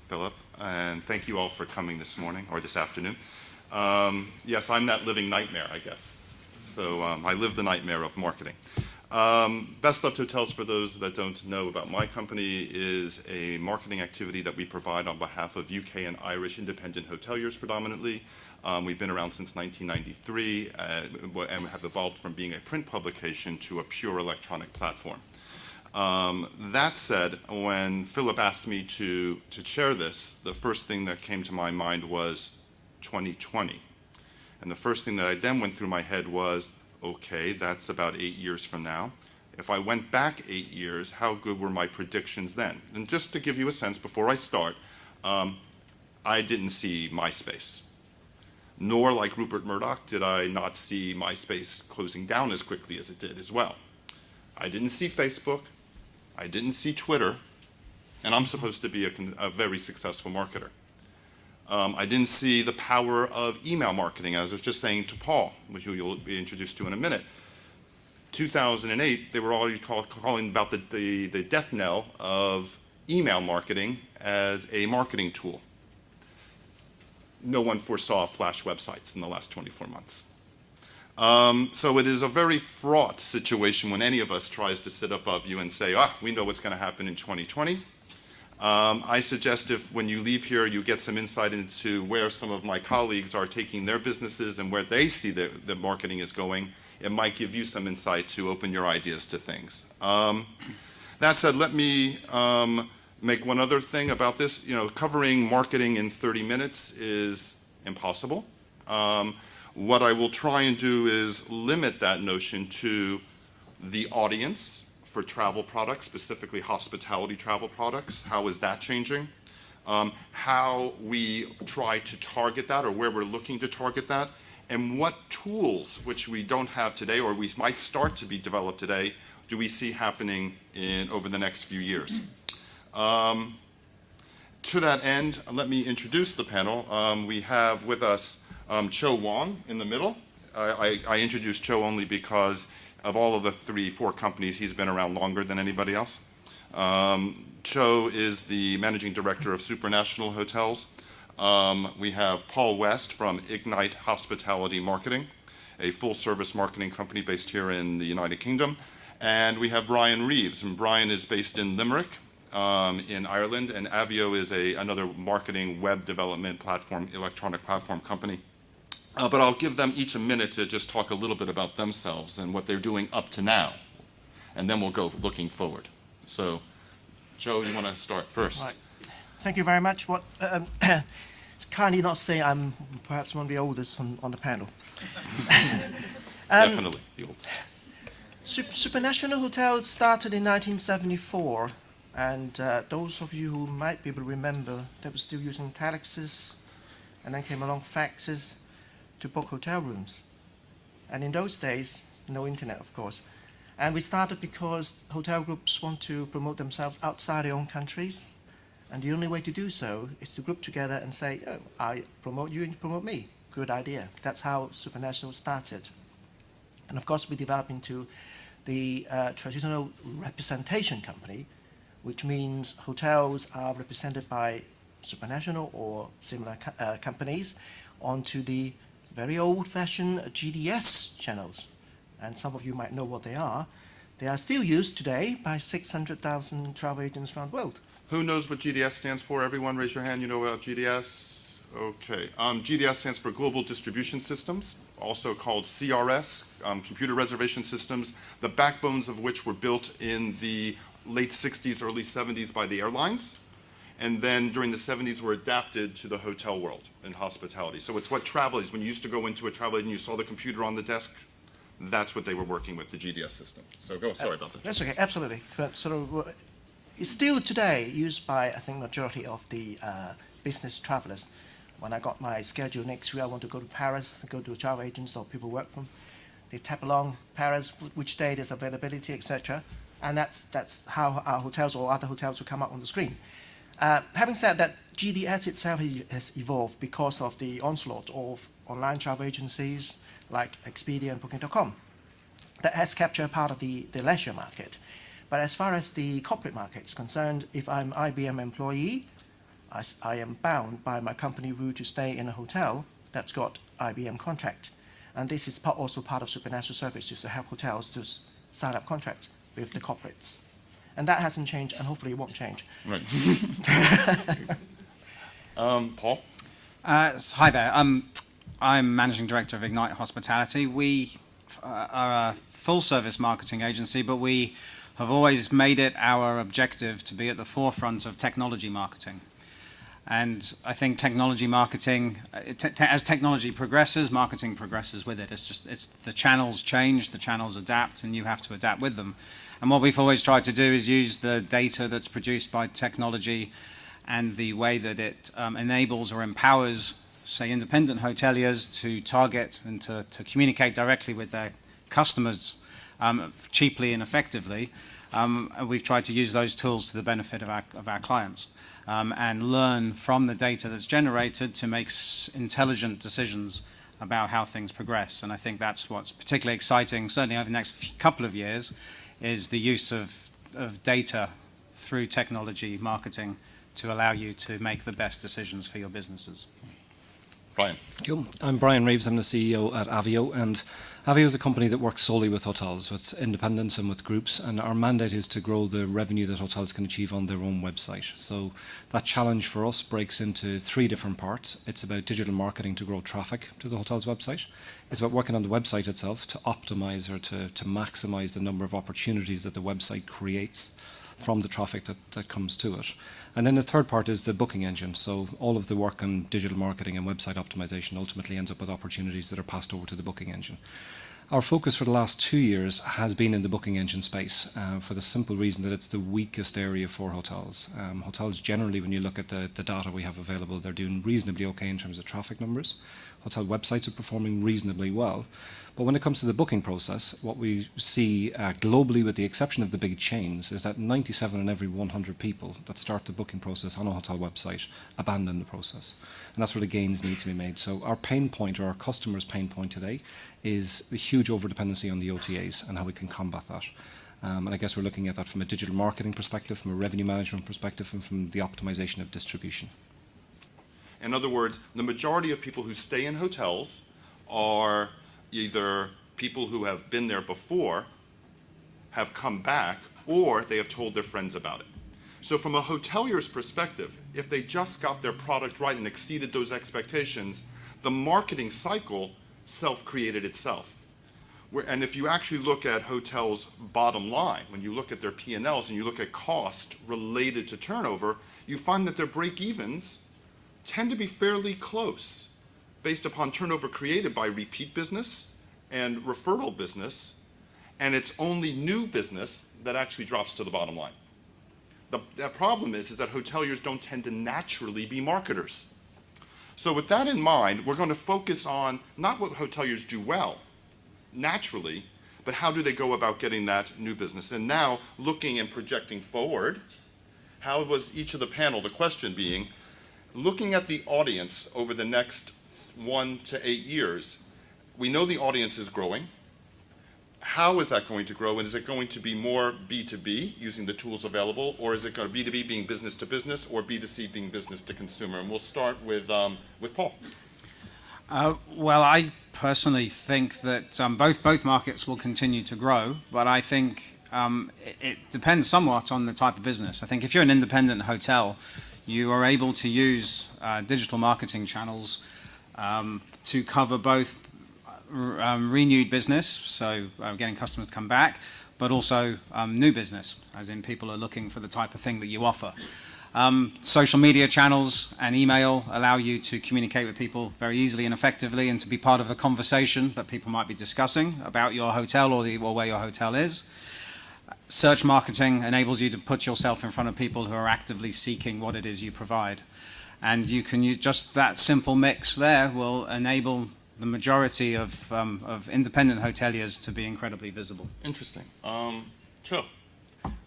Philip, and thank you all for coming this morning, or this afternoon. Yes, I'm that living nightmare, I guess. So I live the nightmare of marketing. Best Loved Hotels, for those that don't know about my company, is a marketing activity that we provide on behalf of UK and Irish independent hoteliers predominantly. We've been around since 1993 and have evolved from being a print publication to a pure electronic platform. That said, when Philip asked me to chair this, the first thing that came to my mind was 2020. And the first thing that I then went through my head was, okay, that's about 8 years from now. If I went back 8 years, how good were my predictions then? And just to give you a sense before I start, I didn't see MySpace. Nor, like Rupert Murdoch, did I not see MySpace closing down as quickly as it did as well. I didn't see Facebook. I didn't see Twitter. And I'm supposed to be a very successful marketer. I didn't see the power of email marketing, as I was just saying to Paul, which you'll be introduced to in a minute. 2008, they were already calling about the death knell of email marketing as a marketing tool. No one foresaw flash websites in the last 24 months. So it is a very fraught situation when any of us tries to sit above you and say, we know what's going to happen in 2020. I suggest if when you leave here you get some insight into where some of my colleagues are taking their businesses and where they see the marketing is going, it might give you some insight to open your ideas to things. That said, let me make one other thing about this. Covering marketing in 30 minutes is impossible. What I will try and do is limit that notion to the audience for travel products, specifically hospitality travel products. How is that changing? How we try to target that, or where we're looking to target that, and what tools, which we don't have today or we might start to be developed today, do we see happening over the next few years. To that end, let me introduce the panel. We have with us Wong in the middle. I introduced Cho only because of all of the 4 companies, he's been around longer than anybody else. Cho is the managing director of Supranational Hotels. We have Paul West from Ignite Hospitality Marketing, a full-service marketing company based here in the United Kingdom. And we have Brian Reeves, and Brian is based in Limerick, in Ireland, and Avio is another marketing web development platform, electronic platform company. But I'll give them each a minute to just talk a little bit about themselves and what they're doing up to now. And then we'll go looking forward. So, Joe, you want to start first? Right. Thank you very much. Kindly not say I'm perhaps one of the oldest on the panel. Definitely the oldest. Supranational Hotels started in 1974. And those of you who might be able to remember, they were still using telexes, and then came along faxes to book hotel rooms. And in those days, no internet, of course. And we started because hotel groups want to promote themselves outside their own countries. And the only way to do so is to group together and say, I promote you and you promote me. Good idea. That's how Supranational started. And of course, we developed into the traditional representation company, which means hotels are represented by Supranational or similar companies onto the very old-fashioned GDS channels. And some of you might know what they are. They are still used today by 600,000 travel agents around the world. Who knows what GDS stands for? Everyone raise your hand, you know about GDS? Okay. GDS stands for Global Distribution Systems, also called CRS, Computer Reservation Systems, the backbones of which were built in the late 60s, early 70s by the airlines. And then during the 70s were adapted to the hotel world and hospitality. So it's what travel is. When you used to go into a travel agent, you saw the computer on the desk, that's what they were working with, the GDS system. So sorry about that. That's okay, absolutely. It's still today used by, I think, majority of the business travelers. When I got my schedule next week, I want to go to Paris, go to travel agents or people work from. They tap along Paris, which day there's availability, etc. And that's how our hotels or other hotels will come up on the screen. Having said that, GDS itself has evolved because of the onslaught of online travel agencies like Expedia and Booking.com. That has captured part of the leisure market. But as far as the corporate market is concerned, if I'm IBM employee, I am bound by my company rule to stay in a hotel that's got IBM contract. And this is also part of Supranational service, is to help hotels to sign up contracts with the corporates. And that hasn't changed, and hopefully it won't change. Right. Paul? Hi there. I'm Managing Director of Ignite Hospitality. We are a full-service marketing agency, but we have always made it our objective to be at the forefront of technology marketing. And I think technology marketing, as technology progresses, marketing progresses with it. It's the channels change, the channels adapt, and you have to adapt with them. And what we've always tried to do is use the data that's produced by technology and the way that it enables or empowers, say, independent hoteliers to target and to communicate directly with their customers cheaply and effectively. And we've tried to use those tools to the benefit of our clients and learn from the data that's generated to make intelligent decisions about how things progress. And I think that's what's particularly exciting, certainly over the next couple of years, is the use of data through technology marketing to allow you to make the best decisions for your businesses. Brian. Cool. I'm Brian Reeves. I'm the CEO at Avio, and Avio is a company that works solely with hotels, with independents and with groups, and our mandate is to grow the revenue that hotels can achieve on their own website. So that challenge for us breaks into 3 different parts. It's about digital marketing to grow traffic to the hotel's website. It's about working on the website itself to optimize or to maximize the number of opportunities that the website creates from the traffic that comes to it. And then the third part is the booking engine. So all of the work on digital marketing and website optimization ultimately ends up with opportunities that are passed over to the booking engine. Our focus for the last 2 years has been in the booking engine space for the simple reason that it's the weakest area for hotels. Hotels generally, when you look at the data we have available, they're doing reasonably okay in terms of traffic numbers. Hotel websites are performing reasonably well. But when it comes to the booking process, what we see globally, with the exception of the big chains, is that 97 in every 100 people that start the booking process on a hotel website abandon the process. And that's where the gains need to be made. So our pain point, or our customers' pain point today, is the huge overdependency on the OTAs and how we can combat that. And I guess we're looking at that from a digital marketing perspective, from a revenue management perspective, and from the optimization of distribution. In other words, the majority of people who stay in hotels are either people who have been there before, have come back, or they have told their friends about it. So from a hotelier's perspective, if they just got their product right and exceeded those expectations, the marketing cycle self-created itself. And if you actually look at hotels' bottom line, when you look at their P&Ls and you look at cost related to turnover, you find that their break-evens tend to be fairly close based upon turnover created by repeat business and referral business, and it's only new business that actually drops to the bottom line. The problem is that hoteliers don't tend to naturally be marketers. So with that in mind, we're going to focus on not what hoteliers do well, naturally, but how do they go about getting that new business. And now, looking and projecting forward, how was each of the panel, the question being, looking at the audience over the next 1 to 8 years, we know the audience is growing. How is that going to grow? And is it going to be more B2B, using the tools available, or is it going to be B2B being business to business, or B2C being business to consumer? And we'll start with Paul. Well, I personally think that both markets will continue to grow, but I think it depends somewhat on the type of business. I think if you're an independent hotel, you are able to use digital marketing channels to cover both renewed business, so getting customers to come back, but also new business, as in people are looking for the type of thing that you offer. Social media channels and email allow you to communicate with people very easily and effectively, and to be part of the conversation that people might be discussing about your hotel or where your hotel is. Search marketing enables you to put yourself in front of people who are actively seeking what it is you provide. And you can use just that simple mix there will enable the majority of independent hoteliers to be incredibly visible. Interesting. Sure.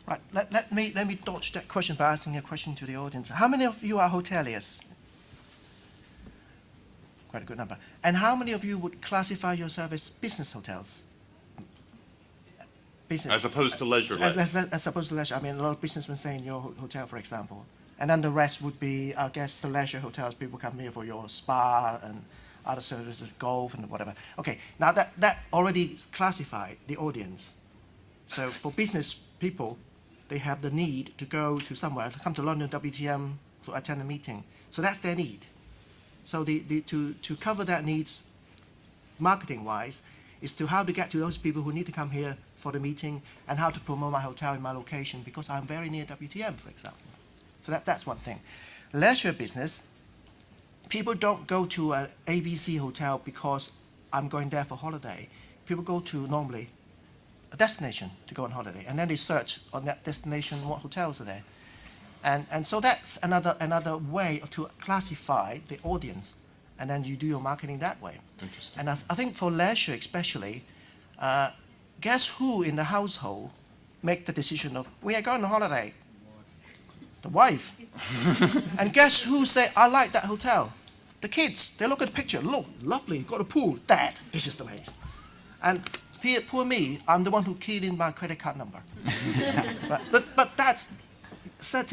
Right, let me dodge that question by asking a question to the audience. How many of you are hoteliers? Quite a good number. And how many of you would classify yourself as business hotels? Business. As opposed to leisure-led. As opposed to leisure. I mean, a lot of businessmen stay in your hotel, for example. And then the rest would be, I guess, the leisure hotels. People come here for your spa and other services, golf and whatever. Okay, now that already classified the audience. So for business people, they have the need to go to somewhere, to come to London WTM to attend a meeting. So that's their need. So to cover that needs, marketing-wise, is to how to get to those people who need to come here for the meeting and how to promote my hotel in my location because I'm very near WTM, for example. So that's one thing. Leisure business, people don't go to an ABC hotel because I'm going there for holiday. People go to normally a destination to go on holiday, and then they search on that destination what hotels are there. And so that's another way to classify the audience, and then you do your marketing that way. Interesting. And I think for leisure especially, guess who in the household make the decision of, we are going on holiday? The wife. And guess who say, I like that hotel? The kids. They look at the picture, look, lovely, got a pool. Dad, this is the place. And poor me, I'm the one who keyed in my credit card number. but that's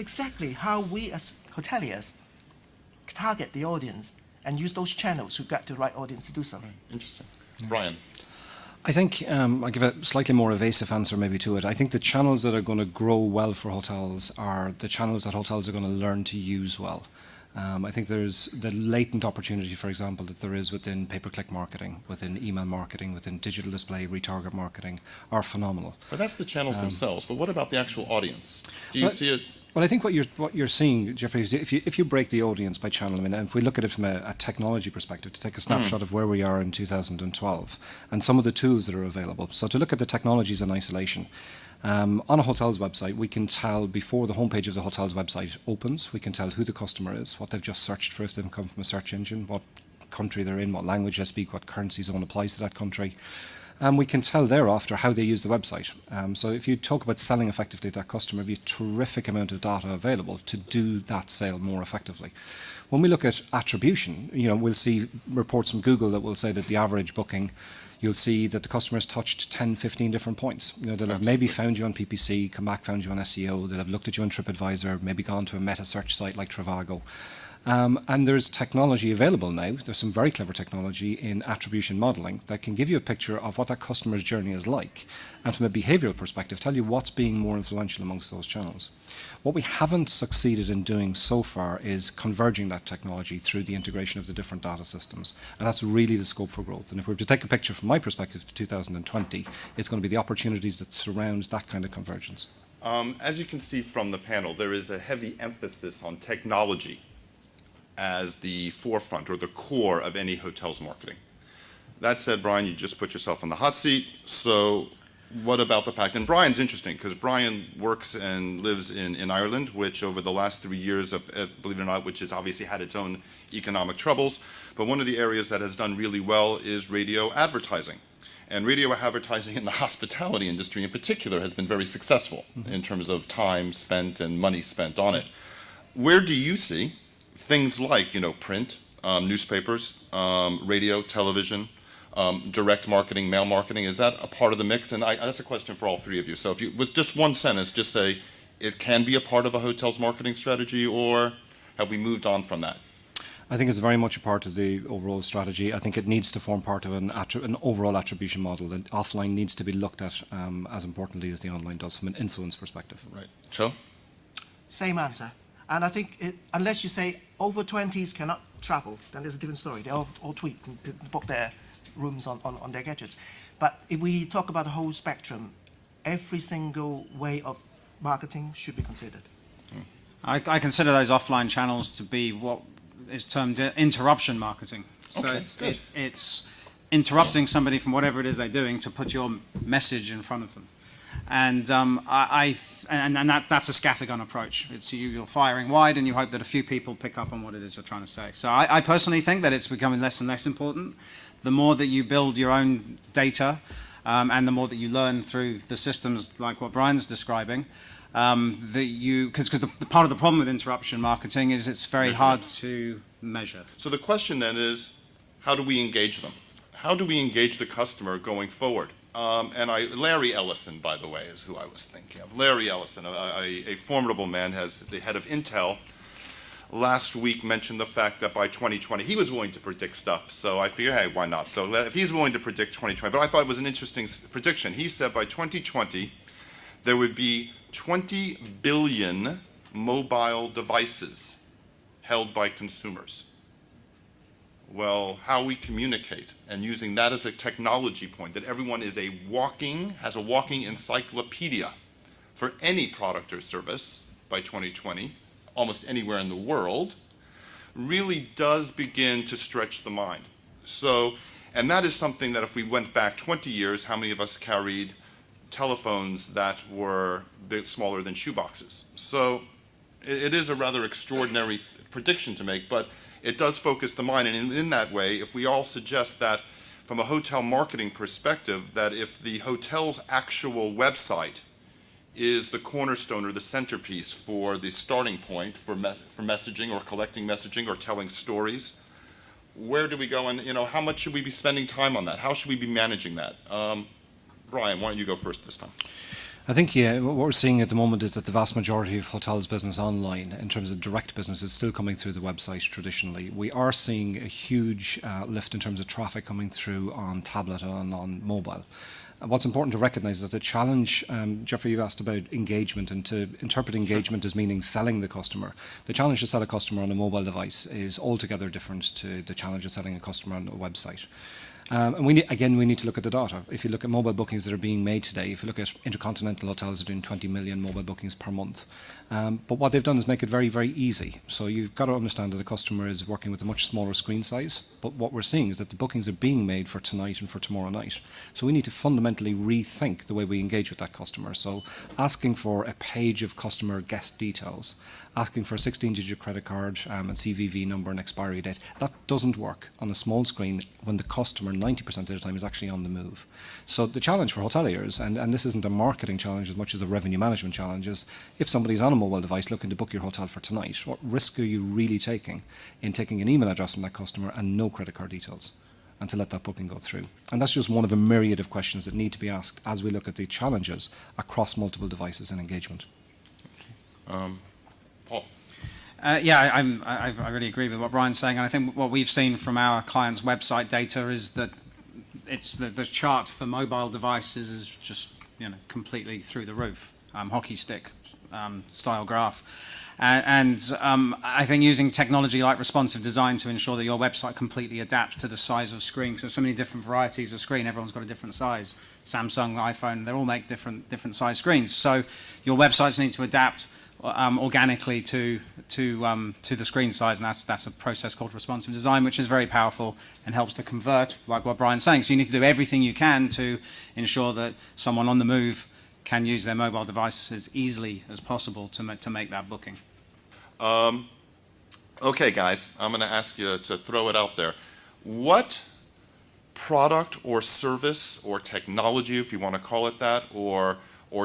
exactly how we as hoteliers target the audience and use those channels who got the right audience to do so. Interesting. Brian. I think I'll give a slightly more evasive answer maybe to it. I think the channels that are going to grow well for hotels are the channels that hotels are going to learn to use well. I think there's the latent opportunity, for example, that there is within pay-per-click marketing, within email marketing, within digital display, retarget marketing, are phenomenal. But that's the channels themselves. But what about the actual audience? Do you see it? Well, I think what you're seeing, Jeffrey, is if you break the audience by channel, I mean, if we look at it from a technology perspective, to take a snapshot of where we are in 2012 and some of the tools that are available. So to look at the technologies in isolation, on a hotel's website, we can tell before the homepage of the hotel's website opens, we can tell who the customer is, what they've just searched for if they've come from a search engine, what country they're in, what language they speak, what currency zone applies to that country. And we can tell thereafter how they use the website. So if you talk about selling effectively to that customer, we have a terrific amount of data available to do that sale more effectively. When we look at attribution, we'll see reports from Google that will say that the average booking, you'll see that the customer has touched 10, 15 different points. They'll have maybe found you on PPC, come back, found you on SEO, they'll have looked at you on TripAdvisor, maybe gone to a meta search site like Trivago. And there's technology available now. There's some very clever technology in attribution modeling that can give you a picture of what that customer's journey is like, and from a behavioral perspective, tell you what's being more influential amongst those channels. What we haven't succeeded in doing so far is converging that technology through the integration of the different data systems. And that's really the scope for growth. And if we were to take a picture from my perspective to 2020, it's going to be the opportunities that surround that kind of convergence. As you can see from the panel, there is a heavy emphasis on technology as the forefront or the core of any hotel's marketing. That said, Brian, you just put yourself on the hot seat. So what about the fact, and Brian's interesting because Brian works and lives in Ireland, which over the last 3 years of, believe it or not, which has obviously had its own economic troubles, but one of the areas that has done really well is radio advertising. And radio advertising in the hospitality industry in particular has been very successful in terms of time spent and money spent on it. Where do you see things like, print, newspapers, radio, television, direct marketing, mail marketing, is that a part of the mix? And that's a question for all three of you. So if you, with just one sentence, just say it can be a part of a hotel's marketing strategy, or have we moved on from that? I think it's very much a part of the overall strategy. I think it needs to form part of an overall attribution model. And offline needs to be looked at as importantly as the online does from an influence perspective. Right. Cho? Same answer. And I think unless you say over 20s cannot travel, then there's a different story. They all tweet and book their rooms on their gadgets. But if we talk about the whole spectrum, every single way of marketing should be considered. I consider those offline channels to be what is termed interruption marketing. So Okay, it's interrupting somebody from whatever it is they're doing to put your message in front of them. And that's a scattergun approach. It's you're firing wide and you hope that a few people pick up on what it is you're trying to say. So I personally think that it's becoming less and less important. The more that you build your own data and the more that you learn through the systems like what Brian's describing, because the part of the problem with interruption marketing is it's very hard to measure. So the question then is, how do we engage them? How do we engage the customer going forward? Larry Ellison, by the way, is who I was thinking of. Larry Ellison, a formidable man, as the head of Intel, last week mentioned the fact that by 2020, he was willing to predict stuff. So I figured, hey, why not? So if he's willing to predict 2020, but I thought it was an interesting prediction. He said by 2020, there would be 20 billion mobile devices held by consumers. Well, how we communicate and using that as a technology point, that everyone has a walking encyclopedia for any product or service by 2020, almost anywhere in the world, really does begin to stretch the mind. So, and that is something that if we went back 20 years, how many of us carried telephones that were a bit smaller than shoeboxes? So it is a rather extraordinary prediction to make, but it does focus the mind. And in that way, if we all suggest that from a hotel marketing perspective, that if the hotel's actual website is the cornerstone or the centerpiece for the starting point for messaging or collecting messaging or telling stories, where do we go, and how much should we be spending time on that? How should we be managing that? Brian, why don't you go first this time? I think, what we're seeing at the moment is that the vast majority of hotels business online, in terms of direct business, is still coming through the website traditionally. We are seeing a huge lift in terms of traffic coming through on tablet and on mobile. And what's important to recognise is that the challenge, Jeffrey, you asked about engagement, and to interpret engagement as meaning selling the customer. The challenge to sell a customer on a mobile device is altogether different to the challenge of selling a customer on a website. And we need to look at the data. If you look at mobile bookings that are being made today, if you look at intercontinental hotels are doing 20 million mobile bookings per month. But what they've done is make it very, very easy. So you've got to understand that the customer is working with a much smaller screen size. But what we're seeing is that the bookings are being made for tonight and for tomorrow night. So we need to fundamentally rethink the way we engage with that customer. So asking for a page of customer guest details, asking for a 16-digit credit card and CVV number and expiry date, that doesn't work on a small screen when the customer 90% of the time is actually on the move. So the challenge for hoteliers, and this isn't a marketing challenge as much as a revenue management challenge, is if somebody's on a mobile device looking to book your hotel for tonight, what risk are you really taking in taking an email address from that customer and no credit card details, and to let that booking go through? And that's just one of a myriad of questions that need to be asked as we look at the challenges across multiple devices and engagement. Paul? I really agree with what Brian's saying. And I think what we've seen from our clients' website data is that it's the chart for mobile devices is just completely through the roof, hockey stick style graph. And I think using technology like responsive design to ensure that your website completely adapts to the size of screen, because there's so many different varieties of screen, everyone's got a different size. Samsung, iPhone, they all make different size screens. So your websites need to adapt organically to the screen size, and that's a process called responsive design, which is very powerful and helps to convert, like what Brian's saying. So you need to do everything you can to ensure that someone on the move can use their mobile device as easily as possible to make that booking. Okay, guys, I'm going to ask you to throw it out there. What product or service or technology, if you want to call it that, or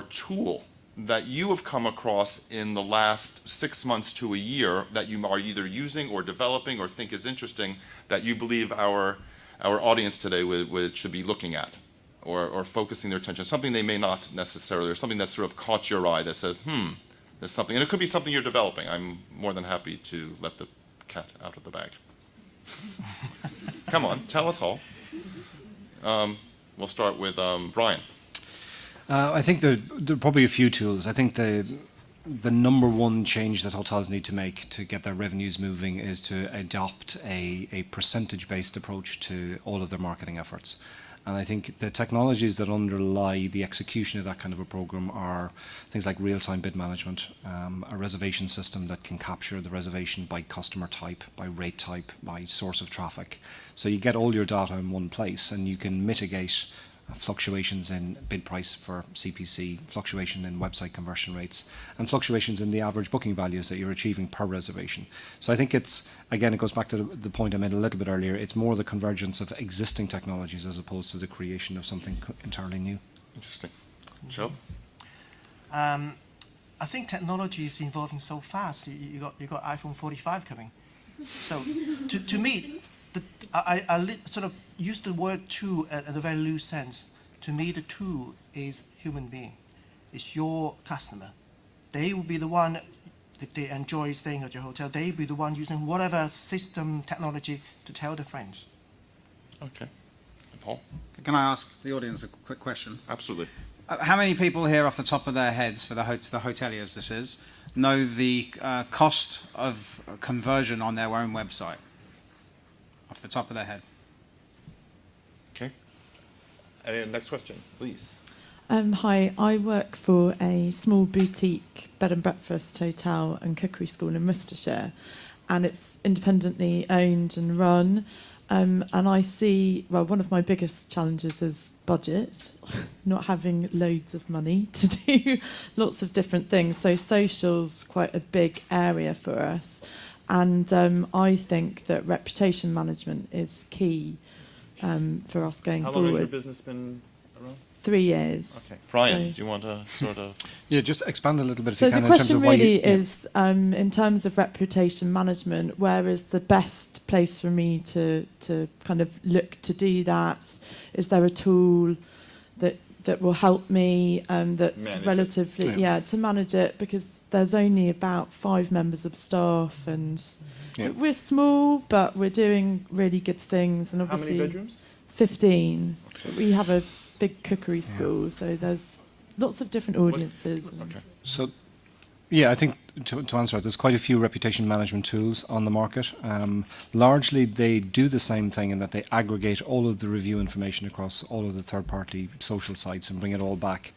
tool that you have come across in the last 6 months to a year that you are either using or developing or think is interesting, that you believe our audience today should be looking at or focusing their attention, something they may not necessarily, or something that sort of caught your eye that says, there's something, and it could be something you're developing. I'm more than happy to let the cat out of the bag. Come on, tell us all. We'll start with Brian. I think there are probably a few tools. I think the number one change that hotels need to make to get their revenues moving is to adopt a percentage-based approach to all of their marketing efforts. And I think the technologies that underlie the execution of that kind of a program are things like real-time bid management, a reservation system that can capture the reservation by customer type, by rate type, by source of traffic. So you get all your data in one place, and you can mitigate fluctuations in bid price for CPC, fluctuation in website conversion rates, and fluctuations in the average booking values that you're achieving per reservation. So I think it goes back to the point I made a little bit earlier. It's more the convergence of existing technologies as opposed to the creation of something entirely new. Interesting. Joe? I think technology is evolving so fast. You got iPhone 45 coming. So to me, I sort of use the word tool in a very loose sense. To me, the tool is human being. It's your customer. They will be the one. they enjoy staying at your hotel, they be the one using whatever system technology to tell their friends. Okay. Paul? Can I ask the audience a quick question? Absolutely. How many people here, off the top of their heads, for the hoteliers this is, know the cost of conversion on their own website? Off the top of their head. Okay. And next question, please. Hi, I work for a small boutique bed and breakfast hotel and cookery school in Worcestershire, and it's independently owned and run. And I see, well, one of my biggest challenges is budget, not having loads of money to do lots of different things. So social's quite a big area for us. And I think that reputation management is key for us going forward. How long has your business been around? 3 years. Okay. Brian, So- do you want to sort of... Yeah, just expand a little bit if So you the can in terms question of why really you, is, in terms of reputation management, where is the best place for me to kind of look to do that? Is there a tool that will help me that's Manage it. relatively, Yeah. to manage it? Because there's only about 5 members of staff, and Yeah. we're small, but we're doing really good things. And How many obviously, bedrooms? 15. We have a big cookery school, so there's lots of different audiences. Okay. So, yeah, I think to answer it, there's quite a few reputation management tools on the market. Largely, they do the same thing in that they aggregate all of the review information across all of the third-party social sites and bring it all back.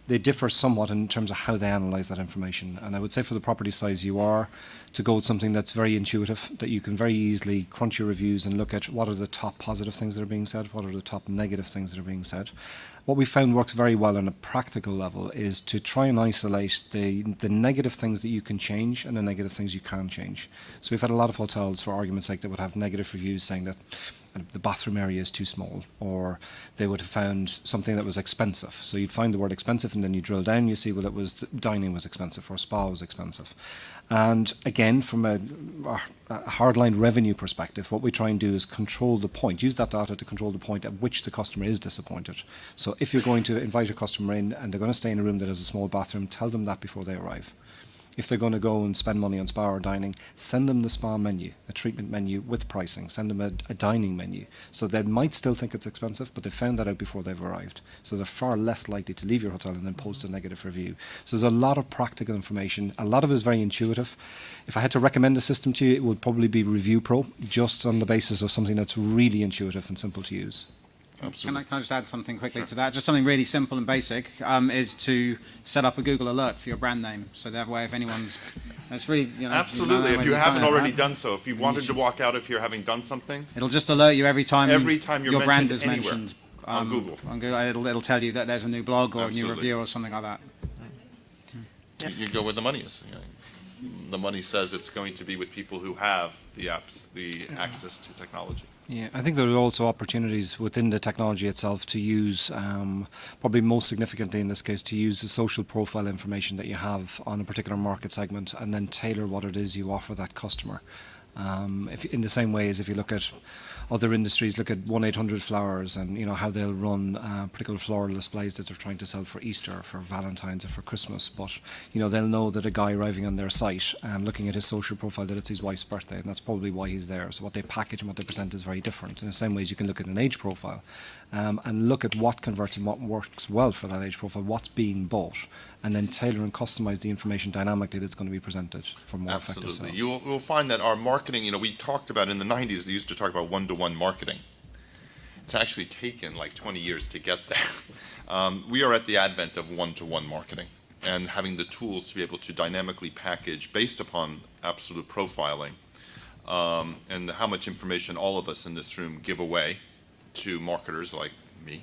They differ somewhat in terms of how they analyse that information. And I would say for the property size you are, to go with something that's very intuitive, that you can very easily crunch your reviews and look at what are the top positive things that are being said, what are the top negative things that are being said. What we found works very well on a practical level is to try and isolate the negative things that you can change and the negative things you can't change. So we've had a lot of hotels, for argument's sake, that would have negative reviews saying that the bathroom area is too small, or they would have found something that was expensive. So you'd find the word expensive and then you drill down, you see, well, it was dining was expensive or spa was expensive. And again, from a hardline revenue perspective, what we try and do is control the point, use that data to control the point at which the customer is disappointed. So if you're going to invite a customer in and they're going to stay in a room that has a small bathroom, tell them that before they arrive. If they're going to go and spend money on spa or dining, send them the spa menu, a treatment menu with pricing. Send them a dining menu. So they might still think it's expensive, but they found that out before they've arrived. So they're far less likely to leave your hotel and then post a negative review. So there's a lot of practical information. A lot of it is very intuitive. If I had to recommend a system to you, it would probably be Review Pro, just on the basis of something that's really intuitive and simple to use. Absolutely. Can I just add something quickly to that? Just something really simple and basic is to set up a Google alert for your brand name. So that way, if anyone's, it's really, Absolutely. If you haven't already done so, if you wanted to walk out of here having done something, it'll just alert you every time you're your brand mentioned is anywhere mentioned on Google. On Google, it'll tell you that there's a new blog or a new Absolutely. review or something like that. you go where the money is. You know, the money says it's going to be with people who have the apps, the access to technology. Yeah, I think there are also opportunities within the technology itself to use, probably most significantly in this case, to use the social profile information that you have on a particular market segment and then tailor what it is you offer that customer. If, in the same way as if you look at other industries, look at 1-800-Flowers and how they'll run particular floral displays that they're trying to sell for Easter, for Valentine's, or for Christmas. But they'll know that a guy arriving on their site and looking at his social profile that it's his wife's birthday, and that's probably why he's there. So what they package and what they present is very different. In the same way as you can look at an age profile and look at what converts and what works well for that age profile, what's being bought, and then tailor and customize the information dynamically that's going to be presented for more effective sales. Absolutely. You'll find that our marketing, we talked about in the 90s, they used to talk about one-to-one marketing. It's actually taken like 20 years to get there. We are at the advent of one-to-one marketing and having the tools to be able to dynamically package based upon absolute profiling and how much information all of us in this room give away to marketers like me.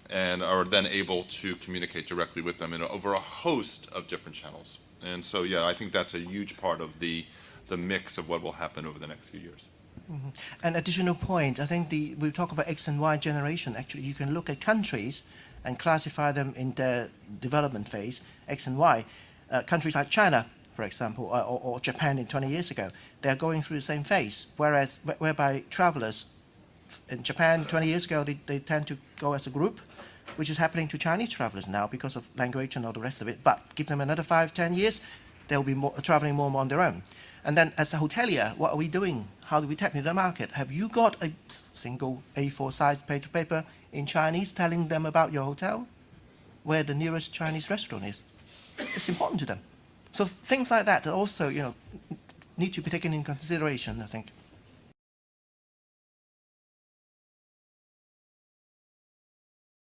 And are then able to communicate directly with them over a host of different channels. And so, yeah, I think that's a huge part of the mix of what will happen over the next few years. Mm-hmm. An additional point, I think we talk about X and Y generation. Actually, you can look at countries and classify them in their development phase, X and Y. Countries like China, for example, or Japan in 20 years ago, they're going through the same phase, whereby travelers in Japan 20 years ago, they tend to go as a group, which is happening to Chinese travelers now because of language and all the rest of it. But give them another 5-10 years, they'll be traveling more and more on their own. And then as a hotelier, what are we doing? How do we tap into the market? Have you got a single A4 size page of paper in Chinese telling them about your hotel, where the nearest Chinese restaurant is? It's important to them. So things like that also, need to be taken into consideration, I think.